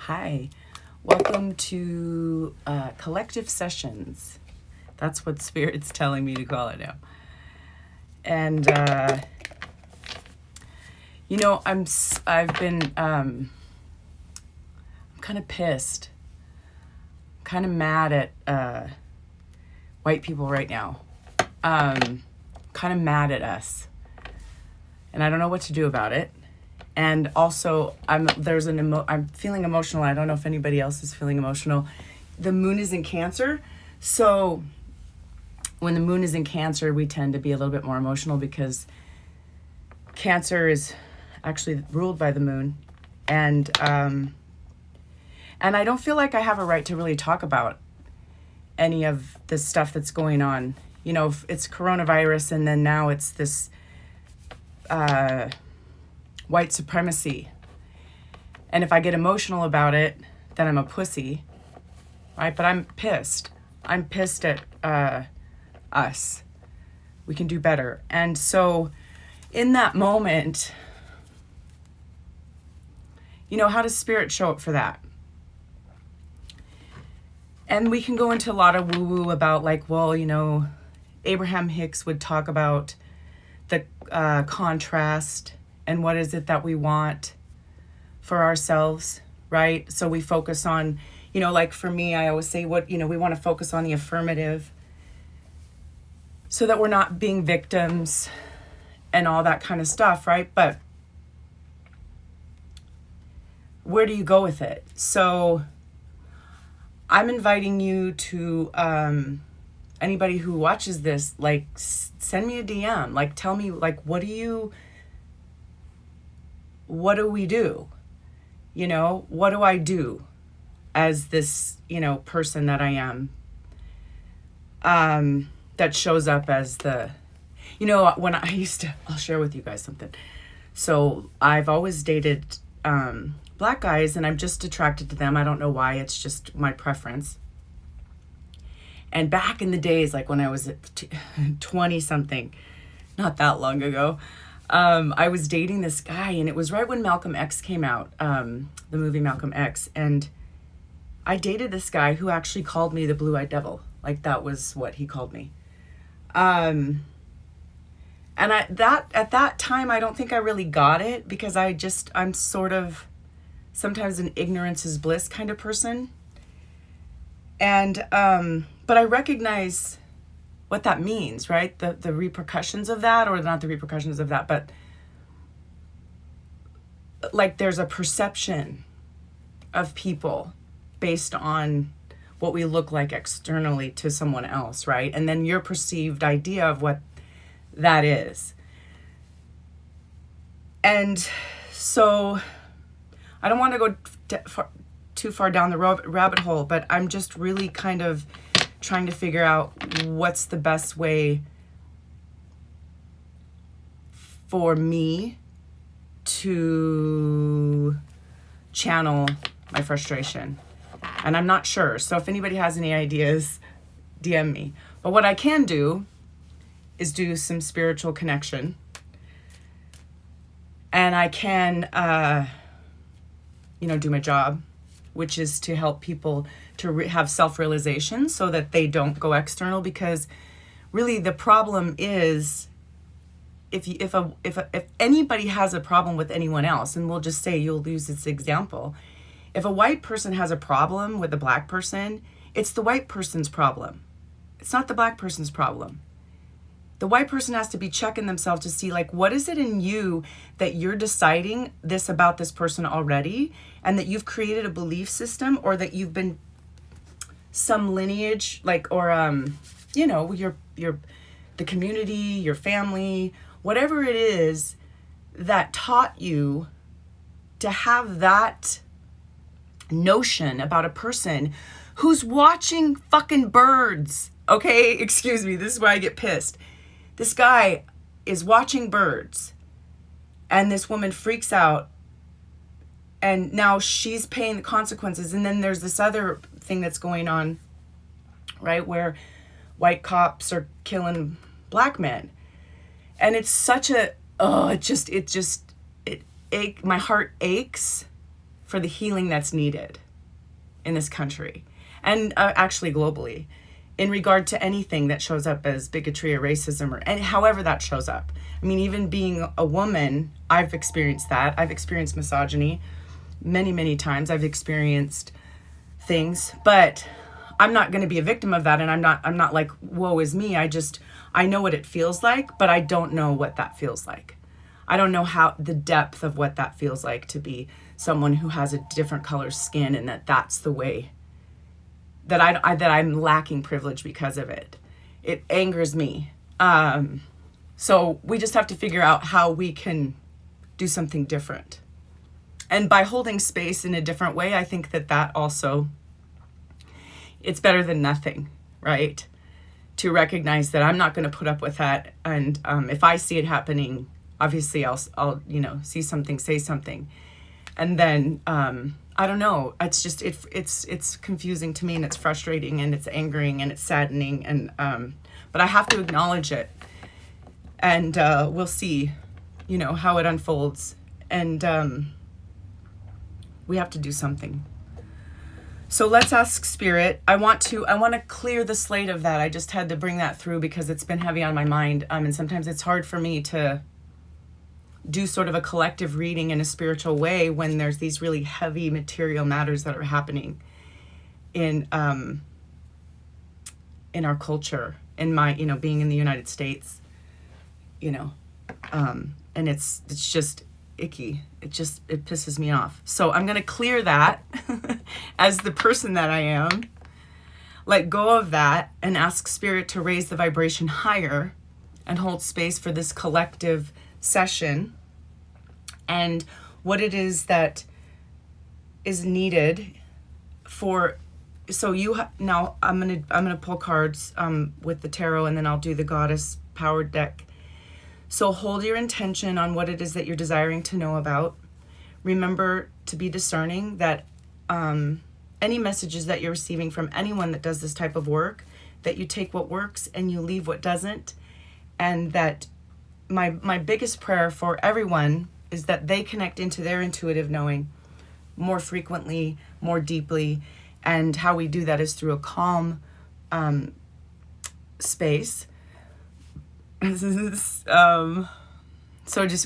Hi, welcome to Collective Sessions. That's what Spirit's telling me to call it now. And I've been kind of pissed, kind of mad at white people right now. Kind of mad at us, and I don't know what to do about it. And also, I'm feeling emotional. I don't know if anybody else is feeling emotional. The moon is in Cancer, so when the moon is in Cancer, we tend to be a little bit more emotional because Cancer is actually ruled by the moon, and I don't feel like I have a right to really talk about any of the stuff that's going on. You know, it's coronavirus, and then now it's this white supremacy. And if I get emotional about it, then I'm a pussy, right? But I'm pissed. I'm pissed at us. We can do better. And so in that moment, how does Spirit show up for that? And we can go into a lot of woo-woo about Abraham Hicks would talk about the contrast and what is it that we want for ourselves, right? So we focus on, for me, I always say we want to focus on the affirmative so that we're not being victims and all that kind of stuff, right? But where do you go with it? So I'm inviting you to, anybody who watches this, send me a DM, tell me, what do we do? What do I do as this, person that I am, that shows up as when I'll share with you guys something. So I've always dated, black guys, and I'm just attracted to them. I don't know why, it's just my preference. And back in the days, when I was 20 something, not that long ago, I was dating this guy, and it was right when Malcolm X came out, the movie Malcolm X, and I dated this guy who actually called me the blue-eyed devil. That was what he called me. And at that time, I don't think I really got it, because I'm sort of sometimes an ignorance is bliss kind of person. And, but I recognize what that means, right? The repercussions of that, or not the repercussions of that, but there's a perception of people based on what we look like externally to someone else, right? And then your perceived idea of what that is. And so I don't want to go too far down the rabbit hole, but I'm just really kind of trying to figure out what's the best way for me to channel my frustration. And I'm not sure. So if anybody has any ideas, DM me. But what I can do is do some spiritual connection. And I can, do my job, which is to help people to have self-realization so that they don't go external. Because really the problem is if anybody has a problem with anyone else, and we'll just say, you'll use this example. If a white person has a problem with a black person, it's the white person's problem. It's not the black person's problem. The white person has to be checking themselves to see, what is it in you that you're deciding this about this person already, and that you've created a belief system, or that you've been some lineage, your the community, your family, whatever it is that taught you to have that notion about a person who's watching fucking birds. Okay, excuse me, this is why I get pissed. This guy is watching birds, and this woman freaks out, and now she's paying the consequences. And then there's this other thing that's going on, right, where white cops are killing black men. And it's such a, my heart aches for the healing that's needed in this country and actually globally in regard to anything that shows up as bigotry or racism or however that shows up. I mean, even being a woman, I've experienced that. I've experienced misogyny many, many times. I've experienced things, but I'm not going to be a victim of that. And I'm not like, woe is me. I know what it feels like, but I don't know what that feels like. I don't know how the depth of what that feels like to be someone who has a different color skin, and that's the way that I'm lacking privilege because of it. It angers me. So we just have to figure out how we can do something different. And by holding space in a different way, I think that also, it's better than nothing, right? To recognize that I'm not going to put up with that. And if I see it happening, obviously I'll see something, say something. And then, I don't know, it's just, it's confusing to me, and it's frustrating, and it's angering, and it's saddening. And, but I have to acknowledge it, and we'll see, how it unfolds. And we have to do something. So let's ask Spirit. I want to clear the slate of that. I just had to bring that through because it's been heavy on my mind. And sometimes it's hard for me to do sort of a collective reading in a spiritual way when there's these really heavy material matters that are happening in our culture, in my, being in the United States, and it's just icky. It pisses me off. So I'm going to clear that as the person that I am, let go of that, and ask Spirit to raise the vibration higher and hold space for this collective session and what it is that is needed for. So now I'm gonna pull cards with the tarot, and then I'll do the Goddess Power deck. So hold your intention on what it is that you're desiring to know about. Remember to be discerning that any messages that you're receiving from anyone that does this type of work, that you take what works and you leave what doesn't. And that my biggest prayer for everyone is that they connect into their intuitive knowing more frequently, more deeply. And how we do that is through a calm space. So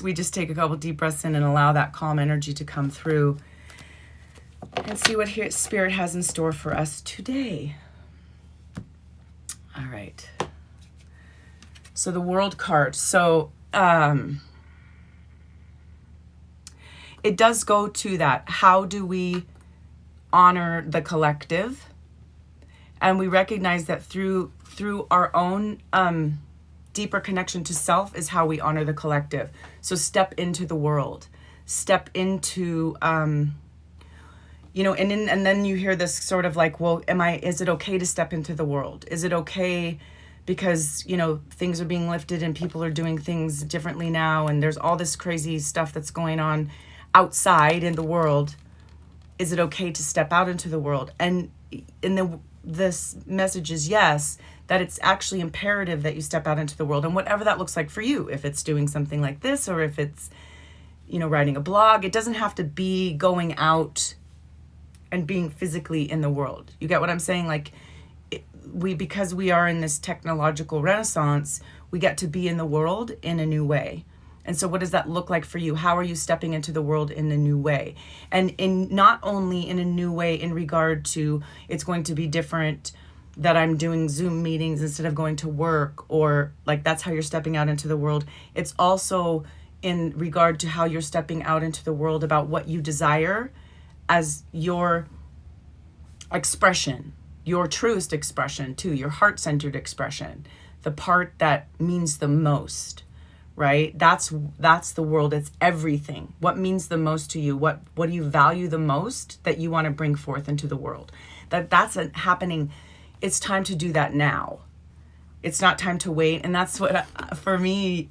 we just take a couple deep breaths in and allow that calm energy to come through and see what Spirit has in store for us today. All right. So the World card. So it does go to that. How do we honor the collective? And we recognize that through our own deeper connection to self is how we honor the collective. So step into the world. Step into and then you hear this sort of like, well, is it okay to step into the world? Is it okay because, things are being lifted and people are doing things differently now, and there's all this crazy stuff that's going on outside in the world. Is it okay to step out into the world? And this message is yes, that it's actually imperative that you step out into the world, and whatever that looks like for you, if it's doing something like this, or if it's, writing a blog, it doesn't have to be going out and being physically in the world. You get what I'm saying? Like, because we are in this technological renaissance, we get to be in the world in a new way. And so what does that look like for you? How are you stepping into the world in a new way? And in not only in a new way in regard to it's going to be different that I'm doing Zoom meetings instead of going to work, or like that's how you're stepping out into the world. It's also in regard to how you're stepping out into the world about what you desire as your expression, your truest expression too, your heart-centered expression, the part that means the most. Right? That's the world. It's everything. What means the most to you? What do you value the most that you want to bring forth into the world? That's happening. It's time to do that now. It's not time to wait. And that's what, for me,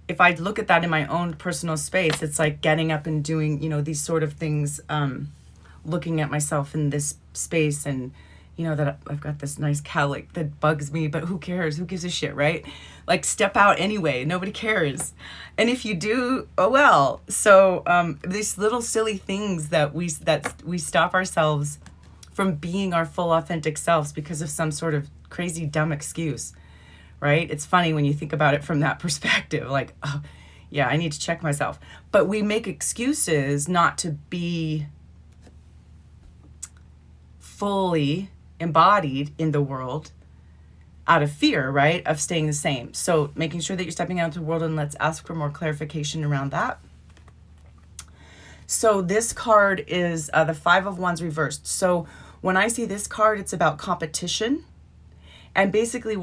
if I look at that in my own personal space, it's like getting up and doing, these sort of things, looking at myself in this space and you know, that I've got this nice cowlick that bugs me, but who cares? Who gives a shit, right? Like, step out anyway. Nobody cares. And if you do, oh well. So these little silly things that we stop ourselves from being our full authentic selves because of some sort of crazy dumb excuse, right? It's funny when you think about it from that perspective, like, oh, yeah, I need to check myself. But we make excuses not to be fully embodied in the world out of fear, right? Of staying the same. So making sure that you're stepping out into the world, and let's ask for more clarification around that. So this card is the Five of Wands reversed. So when I see this card, it's about competition. And basically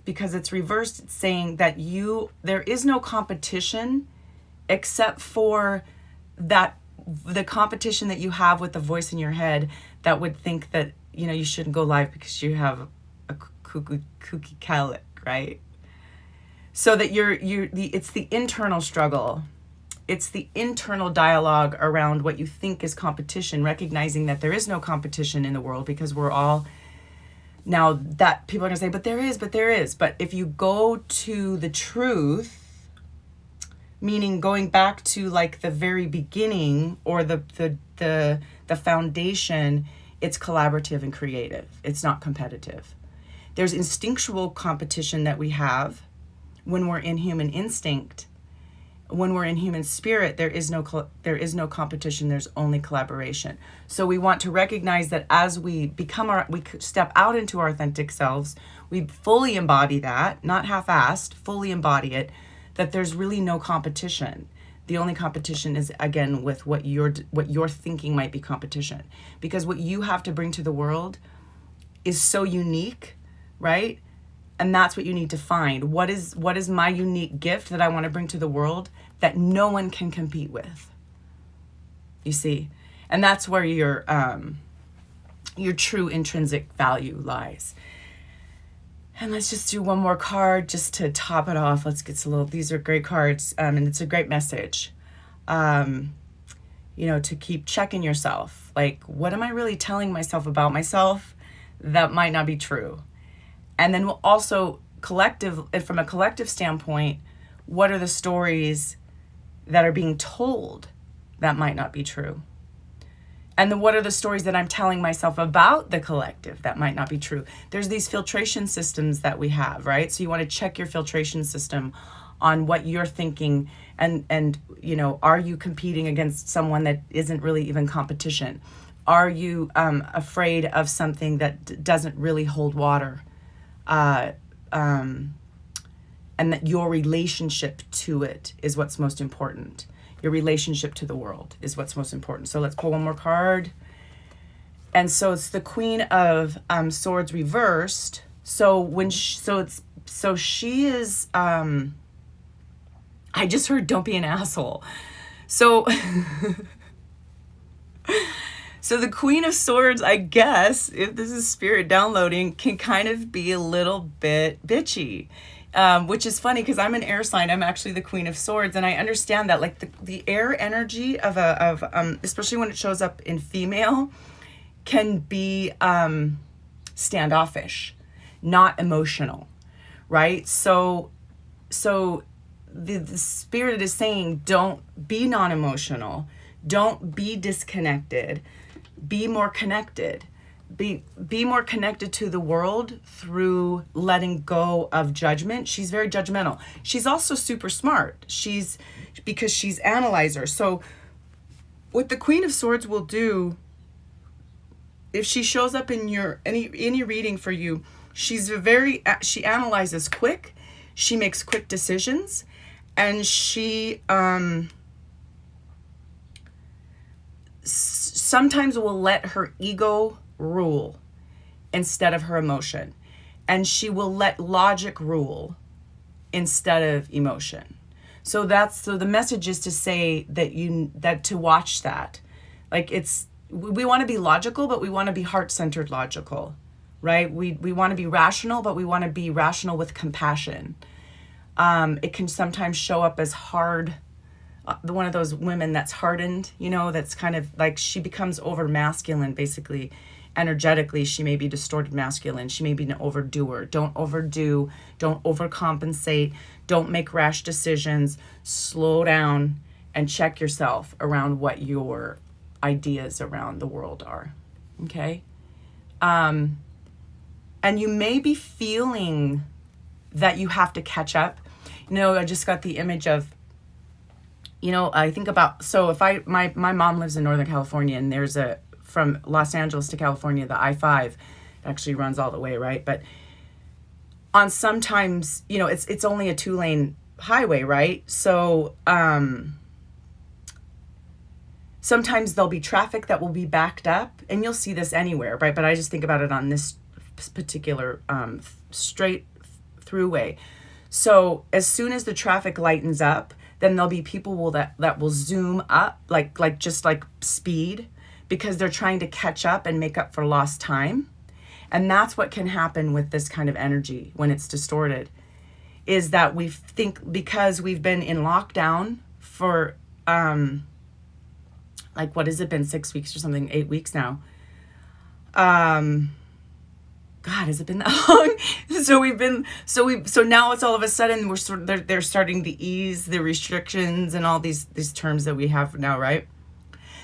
because it's reversed, it's saying that there is no competition except for that, the competition that you have with the voice in your head that would think that, you know, you shouldn't go live because you have a kooky cowlick, right? So that it's the internal struggle. It's the internal dialogue around what you think is competition, recognizing that there is no competition in the world because we're all, now that people are going to say, but there is. But if you go to the truth, meaning going back to like the very beginning or the foundation, it's collaborative and creative. It's not competitive. There's instinctual competition that we have when we're in human instinct. When we're in human spirit, there is no competition. There's only collaboration. So we want to recognize that as we step out into our authentic selves, we fully embody that, not half-assed, fully embody it, that there's really no competition. The only competition is, again, with what you're thinking might be competition. Because what you have to bring to the world is so unique, right? And that's what you need to find. What is my unique gift that I want to bring to the world that no one can compete with? You see? And that's where your true intrinsic value lies. And let's just do one more card just to top it off. These are great cards, and it's a great message. You know, to keep checking yourself. Like, what am I really telling myself about myself that might not be true? And then we'll also from a collective standpoint, what are the stories that are being told that might not be true? And then what are the stories that I'm telling myself about the collective that might not be true? There's these filtration systems that we have, right? So you want to check your filtration system on what you're thinking, and you know, are you competing against someone that isn't really even competition? Are you afraid of something that doesn't really hold water? And that your relationship to it is what's most important. Your relationship to the world is what's most important. So let's pull one more card. And so it's the Queen of Swords reversed. So she is. I just heard, don't be an asshole. So. So the Queen of Swords, I guess, if this is spirit downloading, can kind of be a little bit bitchy, which is funny because I'm an air sign. I'm actually the Queen of Swords, and I understand that, like, the air energy of especially when it shows up in female, can be standoffish, not emotional, right? So the spirit is saying, don't be non-emotional, don't be disconnected. Be more connected. Be more connected to the world through letting go of judgment. She's very judgmental. She's also super smart. Because she's analyzer. So what the Queen of Swords will do, if she shows up in any reading for you, she analyzes quick. She makes quick decisions, and she sometimes will let her ego rule instead of her emotion. And she will let logic rule instead of emotion. So the message is to say that to watch that. Like, we want to be logical, but we want to be heart-centered logical, right? We want to be rational, but we want to be rational with compassion. It can sometimes show up as hard, one of those women that's hardened, you know, that's kind of like, she becomes over masculine basically, energetically, she may be distorted masculine. She may be an overdoer. Don't overdo. Don't overcompensate. Don't make rash decisions. Slow down and check yourself around what your ideas around the world are. Okay? And you may be feeling that you have to catch up. You know, I just got the image of, you know, I think about, so if my mom lives in Northern California, and there's from Los Angeles to California, the I-5 actually runs all the way, right? But on sometimes, you know, it's only a 2-lane highway, right? So sometimes there'll be traffic that will be backed up, and you'll see this anywhere, right? But I just think about it on this particular straight throughway. So as soon as the traffic lightens up, then there'll be people that will zoom up, like just like speed, because they're trying to catch up and make up for lost time. And that's what can happen with this kind of energy when it's distorted, is that we think because we've been in lockdown for like, what has it been, 6 weeks or something, 8 weeks now. God, has it been that long? So now it's all of a sudden they're starting to ease the restrictions and all these terms that we have now, right?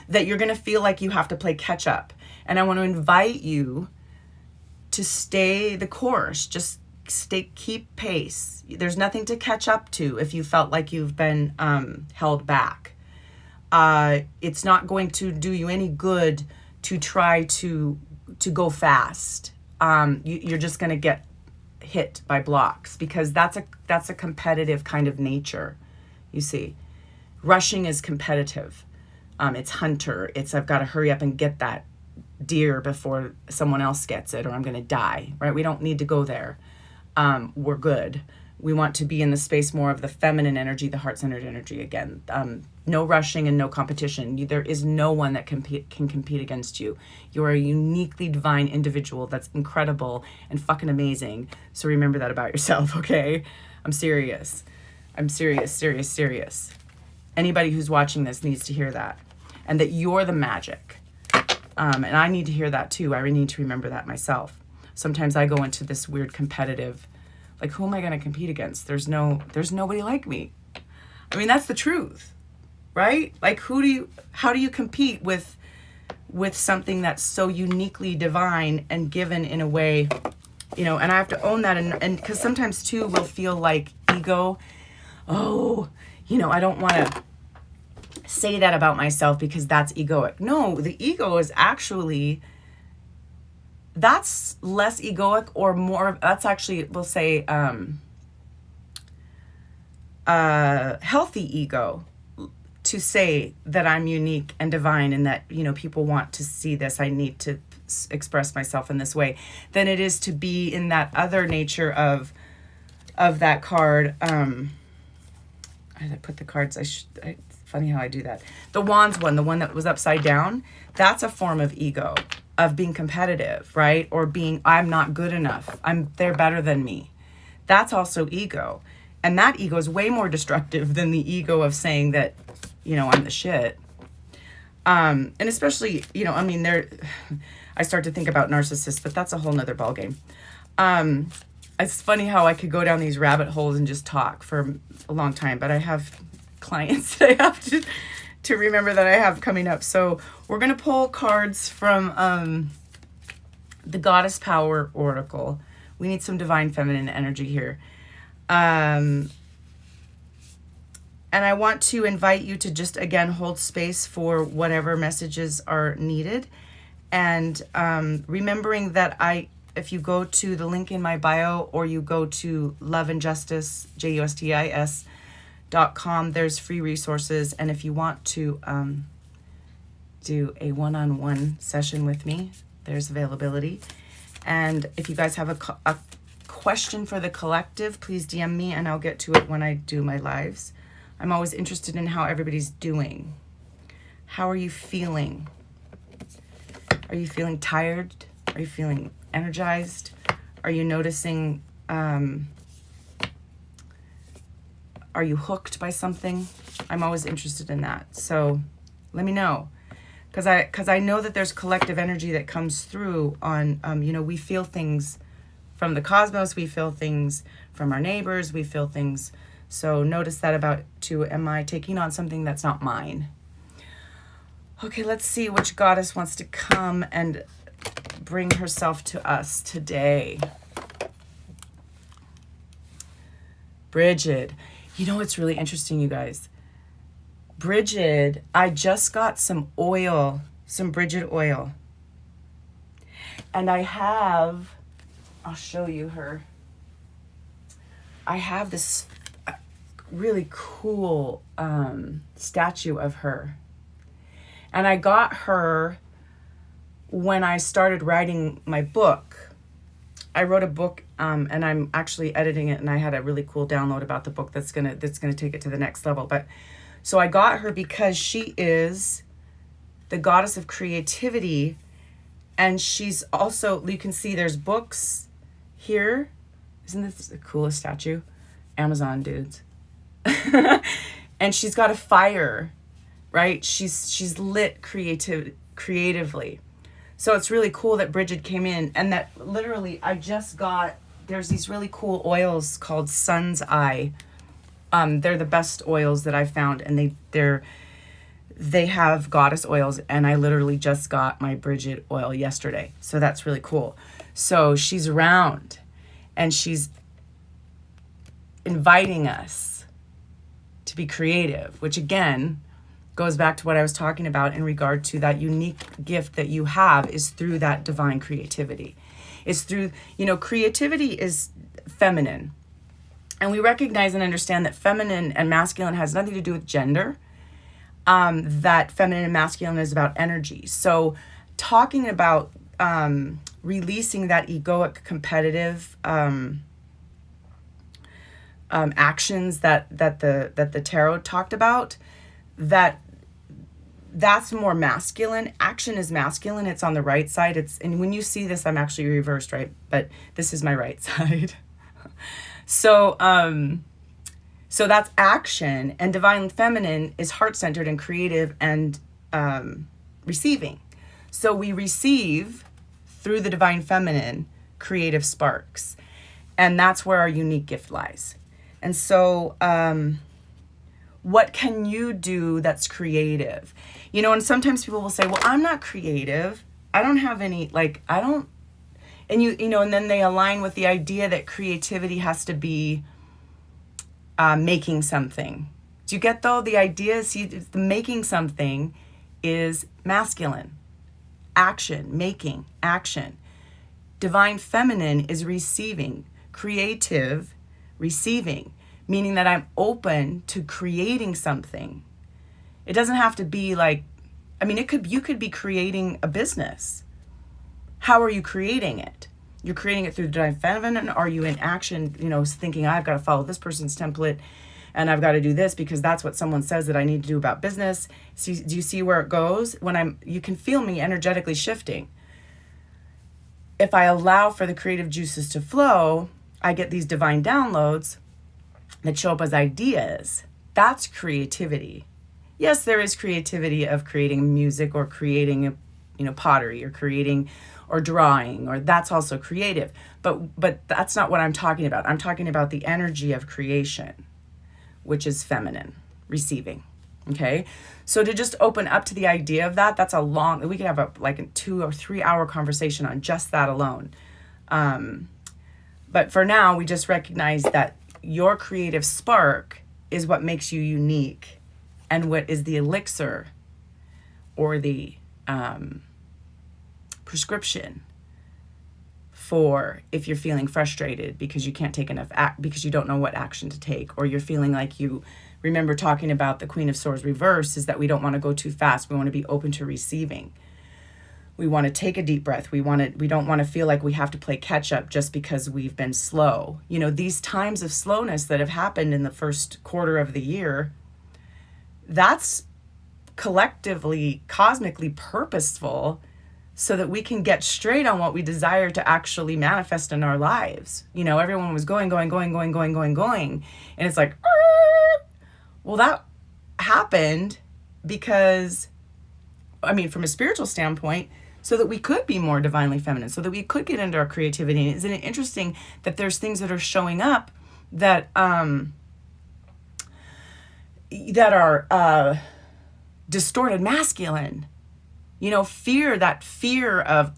That you're going to feel like you have to play catch up. And I want to invite you to stay the course. Just keep pace. There's nothing to catch up to if you felt like you've been held back. It's not going to do you any good to try to go fast. You're just going to get hit by blocks, because that's a competitive kind of nature. You see, rushing is competitive. It's hunter. It's, I've got to hurry up and get that deer before someone else gets it, or I'm going to die, right? We don't need to go there. We're good. We want to be in the space more of the feminine energy, the heart-centered energy again. No rushing and no competition. There is no one that can compete against you. You are a uniquely divine individual that's incredible and fucking amazing. So remember that about yourself, okay? I'm serious. Serious. Anybody who's watching this needs to hear that. And that you're the magic. And I need to hear that too. I need to remember that myself. Sometimes I go into this weird competitive, like, who am I going to compete against? There's nobody like me. I mean, that's the truth, right? Like, how do you compete with something that's so uniquely divine and given in a way, you know, and I have to own that. And because sometimes too, we'll feel like ego. Oh, you know, I don't want to say that about myself because that's egoic. No, the ego is actually, that's less egoic or more, that's actually, we'll say, healthy ego, to say that I'm unique and divine and that, you know, people want to see this, I need to express myself in this way, than it is to be in that other nature of that card. I put the cards, it's funny how I do that. The wands one, the one that was upside down, that's a form of ego, of being competitive, right? Or being, I'm not good enough. They're better than me. That's also ego. And that ego is way more destructive than the ego of saying that, you know, I'm the shit. And especially, you know, I mean, I start to think about narcissists, but that's a whole nother ballgame. It's funny how I could go down these rabbit holes and just talk for a long time, but I have clients that I have to remember that I have coming up. So we're going to pull cards from the Goddess Power Oracle. We need some divine feminine energy here. And I want to invite you to just, again, hold space for whatever messages are needed. And remembering that if you go to the link in my bio, or you go to Love and Justice, JUSTIS.com, there's free resources. And if you want to do a one-on-one session with me, there's availability. And if you guys have a question for the collective, please DM me and I'll get to it when I do my lives. I'm always interested in how everybody's doing. How are you feeling? Are you feeling tired? Are you feeling energized? Are you noticing, are you hooked by something? I'm always interested in that. So let me know. Because I know that there's collective energy that comes through on, we feel things from the cosmos, we feel things from our neighbors, we feel things. So notice that about too. Am I taking on something that's not mine? Okay, let's see which goddess wants to come and bring herself to us today. Brigid. You know what's really interesting, you guys? Brigid, I just got some oil, some Brigid oil. And I'll show you her. I have this really cool statue of her. And I got her when I started writing my book. I wrote a book, and I'm actually editing it, and I had a really cool download about the book that's gonna take it to the next level. But so I got her because she is the goddess of creativity, and she's also, you can see there's books here. Isn't this the coolest statue? Amazon dudes. And she's got a fire, right? She's lit creatively. So it's really cool that Bridget came in, and that literally there's these really cool oils called Sun's Eye. They're the best oils that I've found, and they have goddess oils, and I literally just got my Bridget oil yesterday. So that's really cool. So she's around, and she's inviting us to be creative, which again goes back to what I was talking about in regard to that unique gift that you have is through that divine creativity. It's through, creativity is feminine. And we recognize and understand that feminine and masculine has nothing to do with gender. That feminine and masculine is about energy. So talking about releasing that egoic competitive actions that the tarot talked about, that's more masculine. Action is masculine. It's on the right side. And when you see this, I'm actually reversed, right? But this is my right side. So that's action, and divine feminine is heart-centered and creative and receiving. So we receive through the divine feminine creative sparks, and that's where our unique gift lies. And so what can you do that's creative? And sometimes people will say, well, I'm not creative. I don't have any, and and then they align with the idea that creativity has to be making something. Do you get though? The idea is, the making something is masculine. Action, making, action. Divine feminine is receiving. Creative, receiving. Meaning that I'm open to creating something. It doesn't have to be you could be creating a business. How are you creating it? You're creating it through the divine feminine. Are you in action, thinking I've got to follow this person's template and I've got to do this because that's what someone says that I need to do about business. Do you see where it goes? You can feel me energetically shifting. If I allow for the creative juices to flow, I get these divine downloads that show up as ideas. That's creativity. Yes, there is creativity of creating music or creating pottery or creating or drawing, or that's also creative. But that's not what I'm talking about. I'm talking about the energy of creation, which is feminine, receiving. Okay? So to just open up to the idea of that's we could have a 2 or 3 hour conversation on just that alone. But for now, we just recognize that your creative spark is what makes you unique, and what is the elixir or the prescription for if you're feeling frustrated because you can't take enough because you don't know what action to take, or you're feeling like you remember talking about the Queen of Swords reverse is that we don't want to go too fast. We want to be open to receiving. We want to take a deep breath. We don't want to feel like we have to play catch up just because we've been slow. These times of slowness that have happened in the first quarter of the year, that's collectively, cosmically purposeful so that we can get straight on what we desire to actually manifest in our lives. Everyone was going. And it's like, well, that happened because I mean, from a spiritual standpoint, so that we could be more divinely feminine, so that we could get into our creativity. And isn't it interesting that there's things that are showing up that that are distorted masculine? You know, fear, that fear of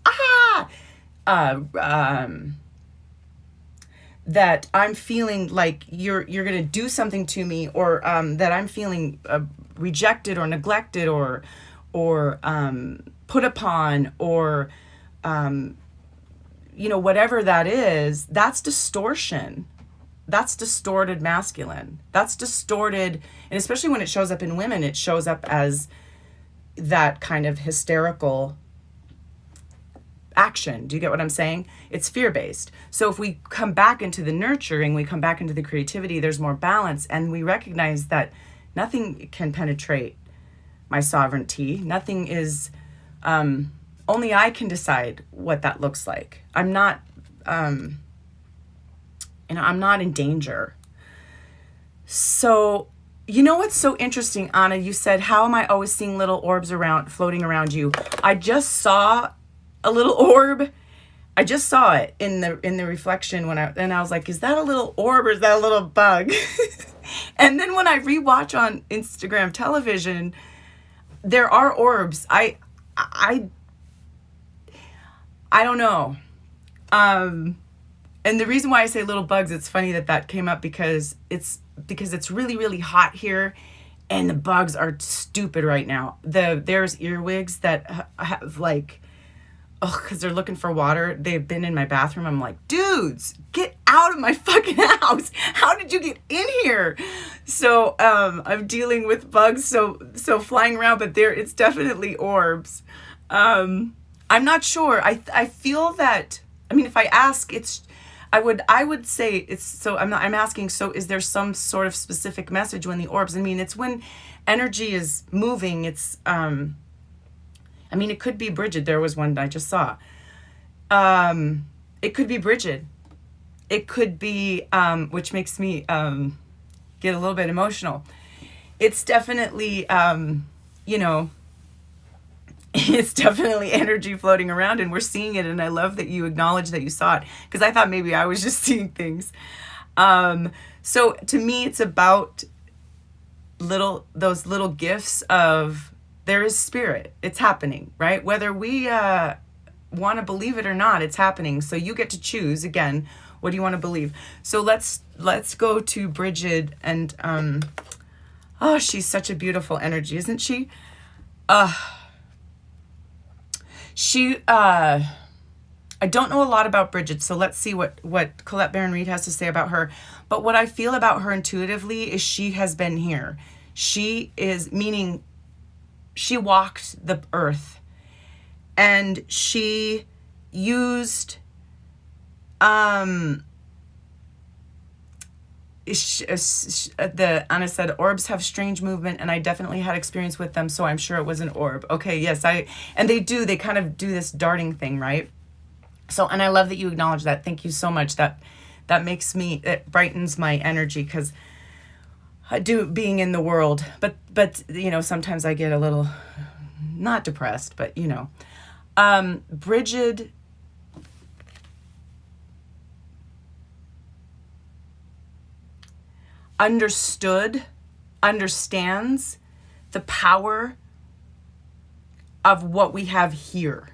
that I'm feeling like you're going to do something to me, or that I'm feeling rejected or neglected or put upon, or you know, whatever that is. That's distortion. That's distorted masculine. That's distorted, and especially when it shows up in women, it shows up as that kind of hysterical action. Do you get what I'm saying? It's fear-based. So if we come back into the nurturing, we come back into the creativity, there's more balance, and we recognize that nothing can penetrate my sovereignty. Nothing is, only I can decide what that looks like. I'm not, I'm not in danger. So, you know what's so interesting, Anna? You said, how am I always seeing little orbs floating around you? I just saw a little orb. I just saw it in the reflection and I was like, is that a little orb or is that a little bug? And then when I rewatch on Instagram television, there are orbs. I don't know. And the reason why I say little bugs, it's funny that came up because it's really, really hot here, and the bugs are stupid right now. There's earwigs that have like, because they're looking for water. They've been in my bathroom. I'm like, dudes, get out of my fucking house. How did you get in here? So I'm dealing with bugs, so flying around, but it's definitely orbs. I'm not sure. I feel that, I mean, if I ask, I would say it's, so I'm asking, so is there some sort of specific message when the orbs? I mean, it's when energy is moving. It's, I mean, it could be Bridget. There was one I just saw. It could be Brigid. It could be, which makes me get a little bit emotional. It's definitely, you know, it's definitely energy floating around, and we're seeing it. And I love that you acknowledge that you saw it, because I thought maybe I was just seeing things. So to me, it's about those little gifts of, there is spirit. It's happening, right? Whether we want to believe it or not, it's happening. So you get to choose, again, what do you want to believe? So let's go to Bridgid, and oh, she's such a beautiful energy, isn't she? I don't know a lot about Bridget, so let's see what Colette Baron Reid has to say about her. But what I feel about her intuitively is she has been here. She is, meaning she walked the earth, and she used Anna said orbs have strange movement, and I definitely had experience with them, so I'm sure it was an orb. Okay, yes, and they kind of do this darting thing, right? So, and I love that you acknowledge that. Thank you so much. That makes me, it brightens my energy, because I do, being in the world, but you know, sometimes I get a little, not depressed, but you know, Brigid, understands the power of what we have here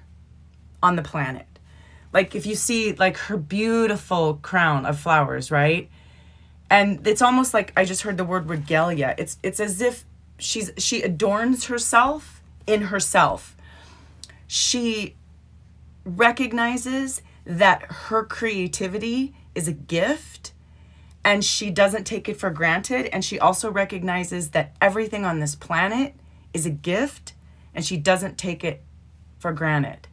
on the planet. Like if you see like her beautiful crown of flowers, right? And it's almost like, I just heard the word regalia. It's as if she adorns herself in herself. She recognizes that her creativity is a gift, and she doesn't take it for granted. And she also recognizes that everything on this planet is a gift, and she doesn't take it for granted.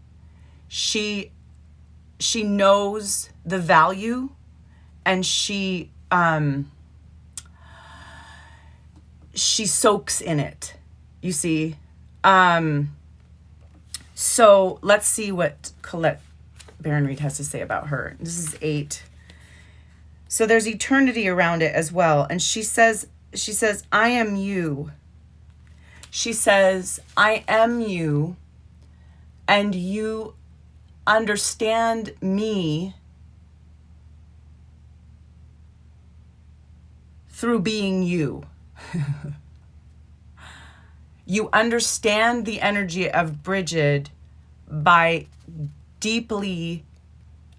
She knows the value, and she soaks in it, you see. So let's see what Colette Baron Reid has to say about her. This is 8. So there's eternity around it as well. And she says, I am you. She says, I am you, and you understand me through being you. You understand the energy of Brigid by deeply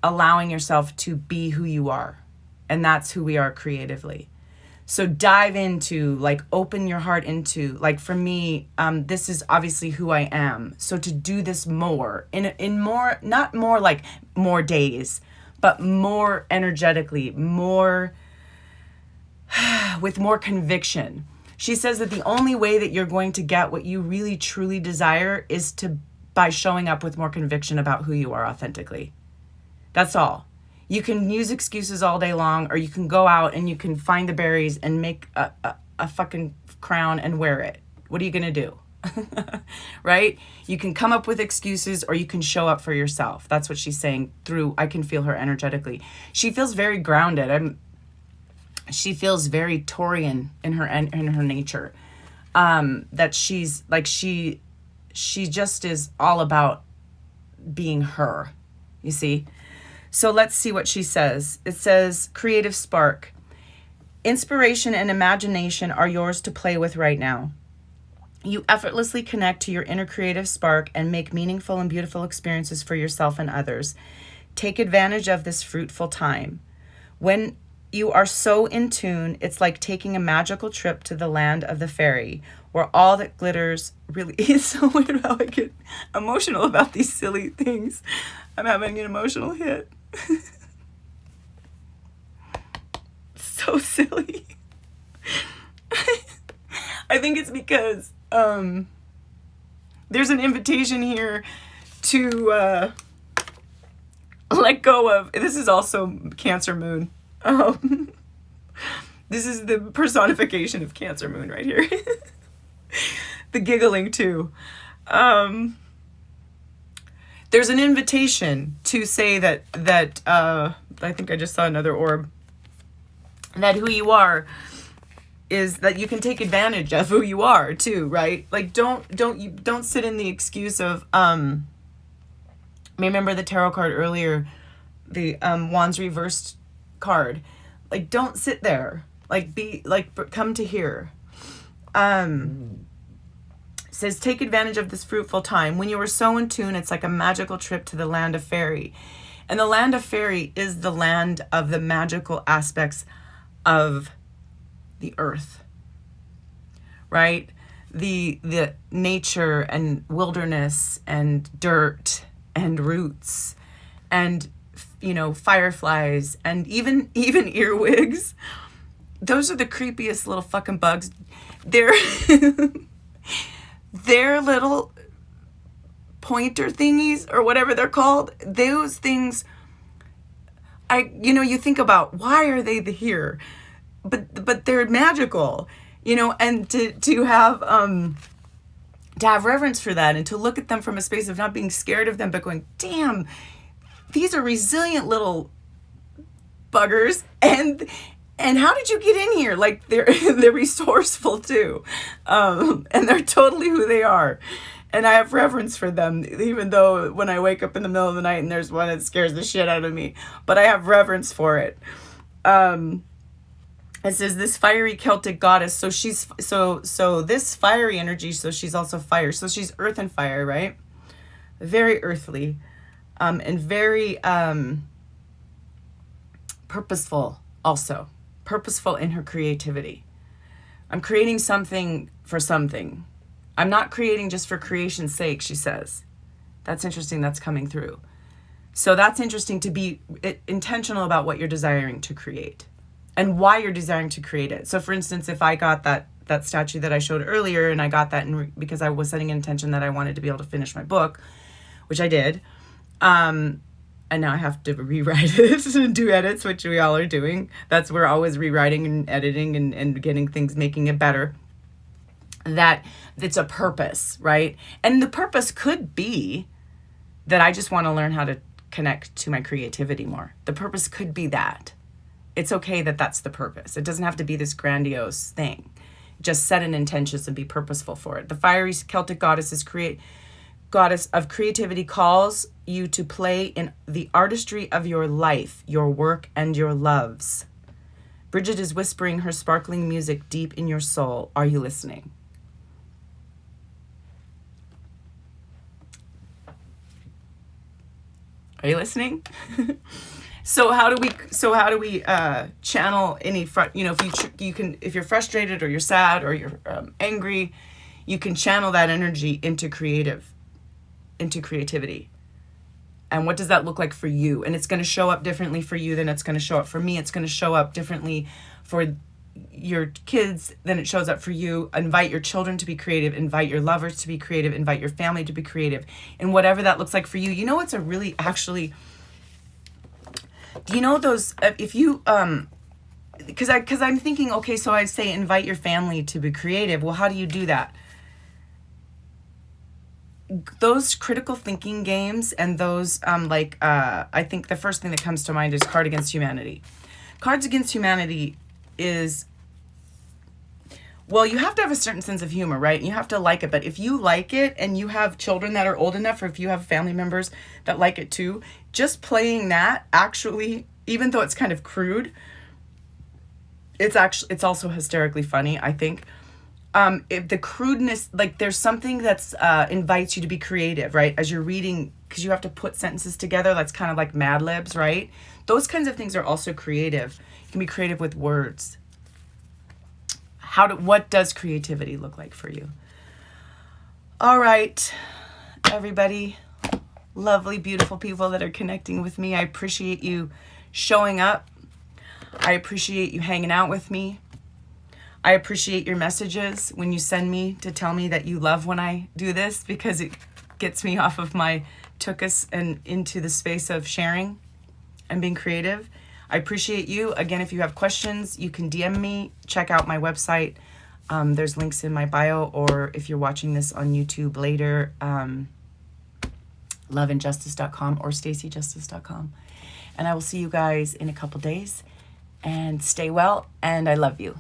allowing yourself to be who you are. And that's who we are creatively. So dive into, like, open your heart into, like, for me, this is obviously who I am. So to do this more, in more, not more like more days, but more energetically, more, with more conviction. She says that the only way that you're going to get what you really truly desire is by showing up with more conviction about who you are authentically. That's all. You can use excuses all day long, or you can go out and you can find the berries and make a fucking crown and wear it. What are you going to do? Right? You can come up with excuses, or you can show up for yourself. That's what she's saying through, I can feel her energetically. She feels very grounded. She feels very Taurian in her nature. That she's like, she just is all about being her, you see? So let's see what she says. It says, creative spark. Inspiration and imagination are yours to play with right now. You effortlessly connect to your inner creative spark and make meaningful and beautiful experiences for yourself and others. Take advantage of this fruitful time. When you are so in tune, it's like taking a magical trip to the land of the fairy, where all that glitters really is. So weird how I get emotional about these silly things. I'm having an emotional hit. So silly. I think it's because there's an invitation here to let go of. This is also Cancer Moon. This is the personification of Cancer Moon right here. The giggling too. There's an invitation to say that I think I just saw another orb, that who you are is that you can take advantage of who you are too, right? Like don't sit in the excuse of remember the tarot card earlier, the Wands reversed card. Like, don't sit there. Like, come to here. Says, take advantage of this fruitful time. When you are so in tune, it's like a magical trip to the land of fairy. And the land of fairy is the land of the magical aspects of the earth, right? The nature and wilderness and dirt and roots and, you know, fireflies and even earwigs. Those are the creepiest little fucking bugs. They're They're little pointer thingies or whatever they're called. Those things, you think about, why are they here? But they're magical, and to have reverence for that and to look at them from a space of not being scared of them, but going, damn, these are resilient little buggers. And how did you get in here? Like, they're resourceful too. And they're totally who they are. And I have reverence for them, even though when I wake up in the middle of the night and there's one that scares the shit out of me. But I have reverence for it. It says this fiery Celtic goddess. So she's so this fiery energy, so she's also fire. So she's earth and fire, right? Very earthly. And very purposeful also. Purposeful in her creativity. I'm creating something for something. I'm not creating just for creation's sake, she says. That's interesting. That's coming through. So that's interesting, to be intentional about what you're desiring to create and why you're desiring to create it. So for instance, if I got that statue that I showed earlier, and I got that because I was setting an intention that I wanted to be able to finish my book, which I did. And now I have to rewrite it and do edits, which we all are doing. We're always rewriting and editing and getting things, making it better. That it's a purpose, right? And the purpose could be that I just want to learn how to connect to my creativity more. The purpose could be that. It's okay that that's the purpose. It doesn't have to be this grandiose thing. Just set an intentions and be purposeful for it. The fiery Celtic goddess of creativity calls you to play in the artistry of your life, your work, and your loves. Bridget is whispering her sparkling music deep in your soul. Are you listening? Are you listening? So how do we channel any if you're frustrated or you're sad or you're angry, you can channel that energy into creativity. And what does that look like for you? And it's going to show up differently for you than it's going to show up for me. It's going to show up differently for your kids than it shows up for you. Invite your children to be creative. Invite your lovers to be creative. Invite your family to be creative. And whatever that looks like for you. You know, it's a really actually... Do you know those, if you, because I'm thinking, okay, so I say invite your family to be creative. Well, how do you do that? Those critical thinking games and those, I think the first thing that comes to mind is Card Against Humanity. Cards Against Humanity is, well, you have to have a certain sense of humor, right? You have to like it. But if you like it and you have children that are old enough, or if you have family members that like it too, just playing that actually, even though it's kind of crude, it's also hysterically funny, I think. If the crudeness, like there's something that's invites you to be creative, right? As you're reading, because you have to put sentences together, that's kind of like Mad Libs, right? Those kinds of things are also creative. You can be creative with words. What does creativity look like for you? All right, everybody, lovely, beautiful people that are connecting with me. I appreciate you showing up. I appreciate you hanging out with me. I appreciate your messages when you send me to tell me that you love when I do this, because it gets me off of my tuchus and into the space of sharing and being creative. I appreciate you. Again, if you have questions, you can DM me. Check out my website. There's links in my bio, or if you're watching this on YouTube later, loveandjustice.com or stacyjustice.com. And I will see you guys in a couple days. And stay well, and I love you.